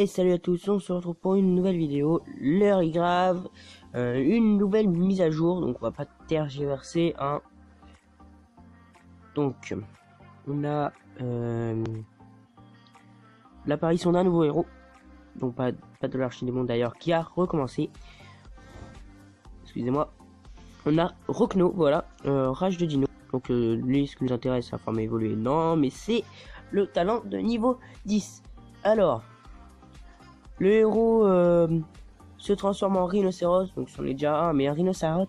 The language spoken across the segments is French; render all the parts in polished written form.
Et salut à tous, on se retrouve pour une nouvelle vidéo. L'heure est grave, une nouvelle mise à jour, donc on va pas tergiverser. Donc, on a l'apparition d'un nouveau héros, donc pas de l'Archidémon d'ailleurs, qui a recommencé. Excusez-moi. On a Rokno, voilà, rage de dino. Donc lui, ce qui nous intéresse, c'est la forme évoluée. Non, mais c'est le talent de niveau 10. Alors, le héros se transforme en rhinocéros, donc c'en est déjà un, mais un rhinocéros,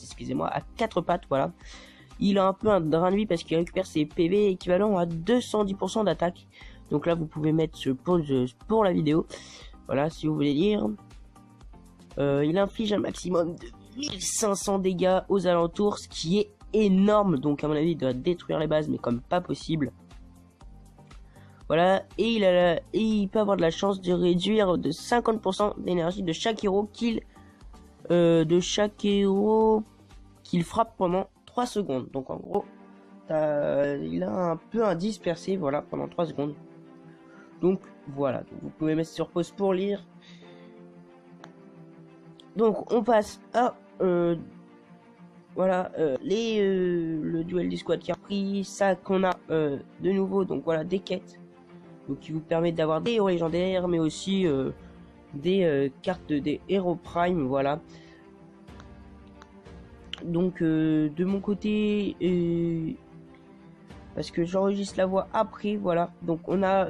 excusez-moi, à 4 pattes, voilà. Il a un peu un drain de vie parce qu'il récupère ses PV équivalent à 210% d'attaque. Donc là, vous pouvez mettre ce pause pour la vidéo. Voilà, si vous voulez lire. Il inflige un maximum de 1500 dégâts aux alentours, ce qui est énorme. Donc à mon avis, il doit détruire les bases, mais comme pas possible. Voilà, et il peut avoir de la chance de réduire de 50% d'énergie de chaque héros qu'il frappe pendant 3 secondes. Donc en gros, il a un peu un dispersé, voilà, pendant 3 secondes. Donc voilà, donc, vous pouvez mettre sur pause pour lire. Donc on passe à voilà, le duel du squad qui a pris ça qu'on a de nouveau, donc voilà, des quêtes. Donc qui vous permet d'avoir des héros légendaires, mais aussi des cartes des héros prime, voilà. Donc de mon côté, parce que j'enregistre la voix après, voilà. Donc on a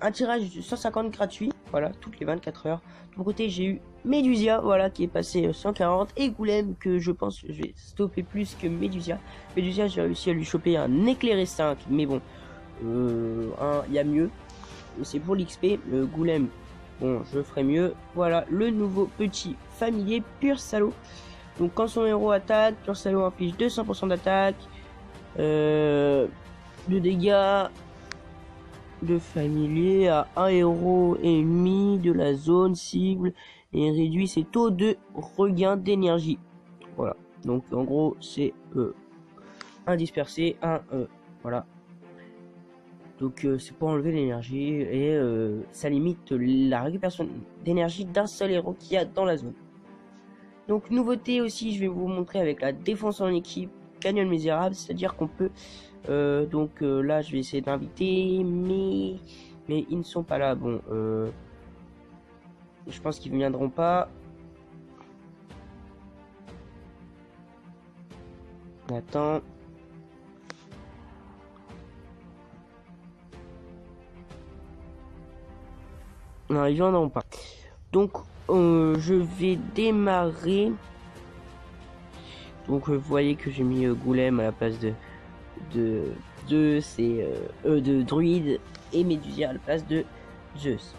un tirage de 150 gratuit, voilà, toutes les 24 heures. De mon côté, j'ai eu Médusia, voilà, qui est passé 140, et Goulem, que je pense que je vais stopper plus que Médusia. Médusia, j'ai réussi à lui choper un éclairé 5, mais bon, il y a mieux. C'est pour l'XP. Le Goulem, bon, je ferai mieux. Voilà, le nouveau petit familier Pur Salaud. Donc quand son héros attaque, Pur Salaud inflige 200% d'attaque, de dégâts de familier à un héros ennemi de la zone cible et réduit ses taux de regain d'énergie. Voilà, donc en gros c'est un dispersé, voilà. Donc c'est pour enlever l'énergie et ça limite la récupération d'énergie d'un seul héros qu'il y a dans la zone. Donc nouveauté aussi, je vais vous montrer avec la défense en équipe, Canyon Misérable, c'est-à-dire qu'on peut là je vais essayer d'inviter, mais ils ne sont pas là. Bon, je pense qu'ils ne viendront pas. Attends. Non, ils viendront pas. Donc je vais démarrer. Donc vous voyez que j'ai mis Goulem à la place de Druide, et Médusia à la place de Zeus.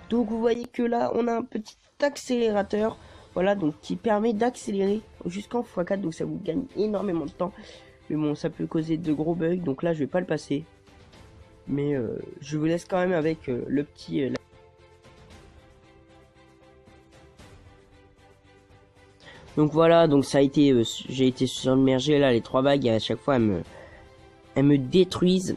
Donc vous voyez que là on a un petit accélérateur, voilà, donc qui permet d'accélérer jusqu'en x4, donc ça vous gagne énormément de temps. Mais bon, ça peut causer de gros bugs, donc là je vais pas le passer. Mais je vous laisse quand même avec le petit... Donc voilà, donc ça a été... j'ai été submergé là, les 3 vagues, et à chaque fois elles me détruisent.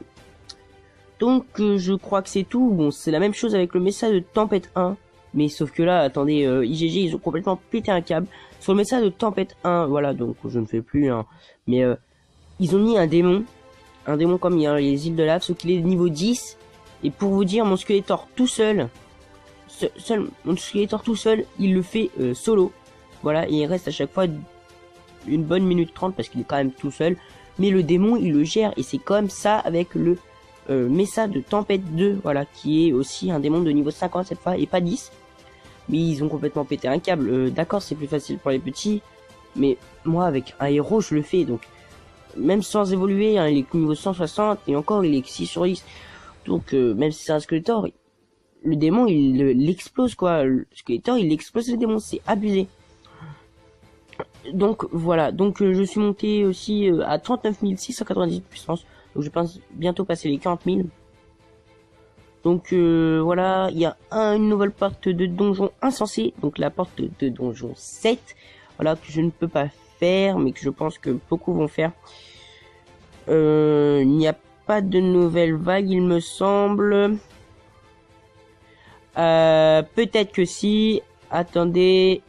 Donc je crois que c'est tout. Bon, c'est la même chose avec le message de Tempête 1. Mais sauf que là, attendez, IGG, ils ont complètement pété un câble. Sur le message de Tempête 1, voilà, donc je ne fais plus. Hein, mais ils ont mis un démon. Un démon comme il y a les îles de lave, sauf qu'il est de niveau 10. Et pour vous dire, mon Skeletor tout seul, mon Skeletor tout seul, il le fait solo. Voilà, et il reste à chaque fois une bonne minute 30 parce qu'il est quand même tout seul. Mais le démon, il le gère. Et c'est comme ça avec le Messa de Tempête 2, voilà, qui est aussi un démon de niveau 50 cette fois, et pas 10. Mais ils ont complètement pété un câble. D'accord, c'est plus facile pour les petits. Mais moi, avec un héros, je le fais. Donc, même sans évoluer, hein, il est niveau 160 et encore il est 6 sur 10. Donc même si c'est un Skeletor, le démon il l'explose quoi. Le Skeletor il explose le démon, c'est abusé. Donc voilà, donc je suis monté aussi à 39 690 de puissance. Donc je pense bientôt passer les 40 000. Donc voilà, il y a une nouvelle porte de donjon insensé, donc la porte de donjon 7, voilà, que je ne peux pas faire, mais que je pense que beaucoup vont faire. Il n'y a pas de nouvelle vague, il me semble. Peut-être que si. Attendez.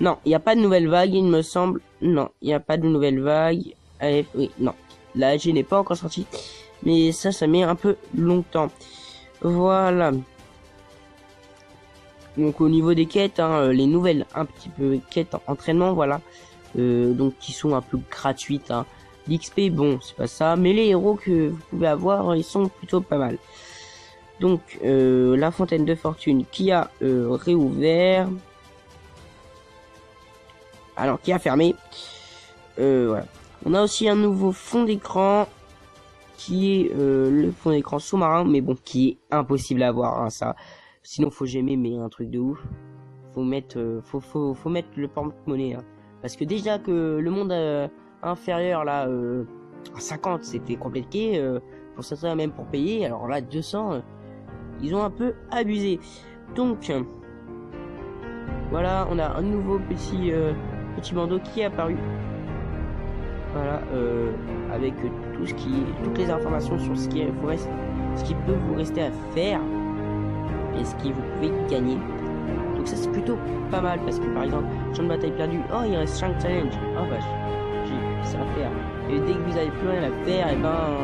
Non, il n'y a pas de nouvelle vague, il me semble. Non, il n'y a pas de nouvelle vague. Allez, oui, non. La AG n'est pas encore sortie. Mais ça met un peu longtemps. Voilà. Donc au niveau des quêtes, hein, les nouvelles un petit peu quêtes entraînement, voilà. Donc qui sont un peu gratuites. Hein. L'XP, bon, c'est pas ça. Mais les héros que vous pouvez avoir, ils sont plutôt pas mal. Donc la fontaine de fortune qui a réouvert. Alors qui a fermé. Voilà. On a aussi un nouveau fond d'écran qui est le fond d'écran sous-marin, mais bon, qui est impossible à avoir, hein, ça. Sinon, faut j'aimer, mais un truc de ouf. Faut mettre, faut mettre le porte-monnaie, hein. Parce que déjà que le monde inférieur là, à 50, c'était compliqué pour certains, même pour payer. Alors là, 200, ils ont un peu abusé. Donc voilà, on a un nouveau petit bandeau qui est apparu. Voilà, avec toutes les informations sur ce qui peut vous rester à faire et ce qui vous pouvez gagner. Donc ça c'est plutôt pas mal parce que par exemple, champ de bataille perdu, oh il reste 5 challenges, oh vache, j'ai ça à faire. Et dès que vous avez plus rien à faire, et ben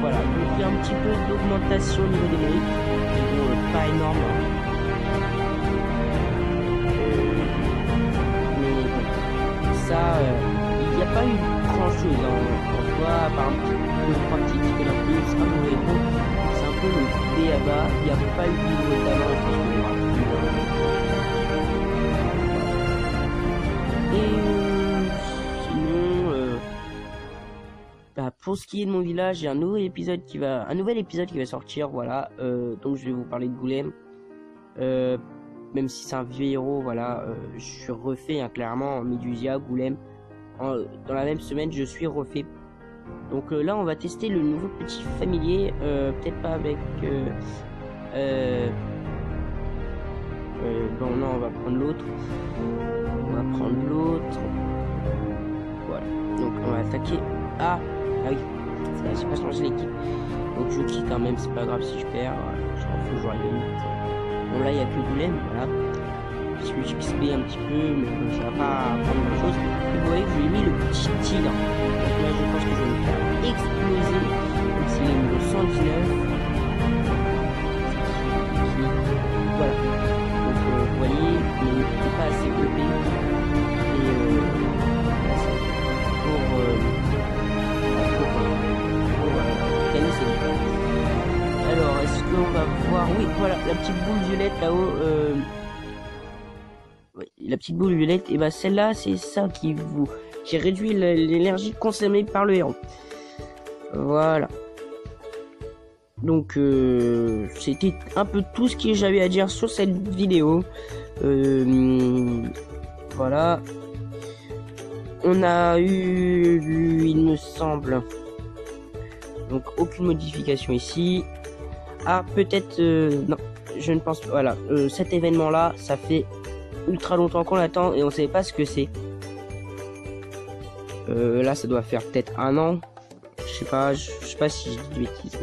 voilà, donc il y a un petit peu d'augmentation au niveau des mérites, mais bon, pas énorme. Mais bon, ça, il n'y a pas eu grand chose en soi, par exemple, le pratique que la plus, un nouveau héros, c'est un peu le B.A.B.A. Il n'y a pas eu de nouveau talent, je pense qu'il y aura plus. Et sinon, pour ce qui est de mon village, j'ai un nouvel épisode qui va sortir, voilà. Donc je vais vous parler de Goulême. Même si c'est un vieux héros, voilà, je suis refait, hein, clairement, Médusia, Goulême. Dans la même semaine, je suis refait. Donc là, on va tester le nouveau petit familier. Peut-être pas avec... bon, non, on va prendre l'autre. Voilà. Donc on va attaquer. Ah oui. Ça, j'ai pas changé l'équipe. Donc je quitte quand même, c'est pas grave si je perds. Je m'en fous, j'aurai gagné. Bon, là, il n'y a que Goulême, voilà. Je suis XP un petit peu, mais bon, ça va pas prendre grand chose. Et vous voyez que je lui ai mis le petit tigre. Donc là, je pense que je vais me faire exploser. Donc c'est le niveau 119. Voilà. Donc vous voyez, il n'est pas assez OP. Et pour gagner ses niveaux. Alors, est-ce qu'on va voir... Oui, voilà, la petite boule violette là-haut. Oui, la petite boule violette, et bah celle-là, c'est ça qui réduit l'énergie consommée par le héros. Voilà. Donc, c'était un peu tout ce que j'avais à dire sur cette vidéo. Voilà. On a eu, il me semble, donc aucune modification ici. Ah, peut-être, non, je ne pense pas. Voilà, cet événement-là, ça fait ultra longtemps qu'on l'attend et on sait pas ce que c'est. Là, ça doit faire peut-être 1 an. Je sais pas si je dis des bêtises.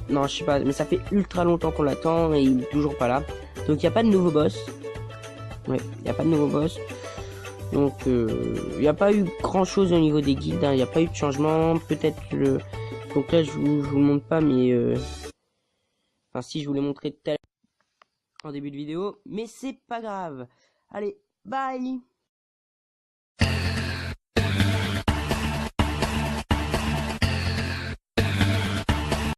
Non, je sais pas, mais ça fait ultra longtemps qu'on l'attend et il est toujours pas là. Donc, il n'y a pas de nouveau boss. Ouais, il n'y a pas de nouveau boss. Donc, il n'y a pas eu grand chose au niveau des guildes. Il n'y a pas eu de changement. Peut-être le. Donc là, je vous le montre pas, mais. Enfin, si, je vous l'ai montré tout à l'heure en début de vidéo. Mais c'est pas grave. Allez, bye!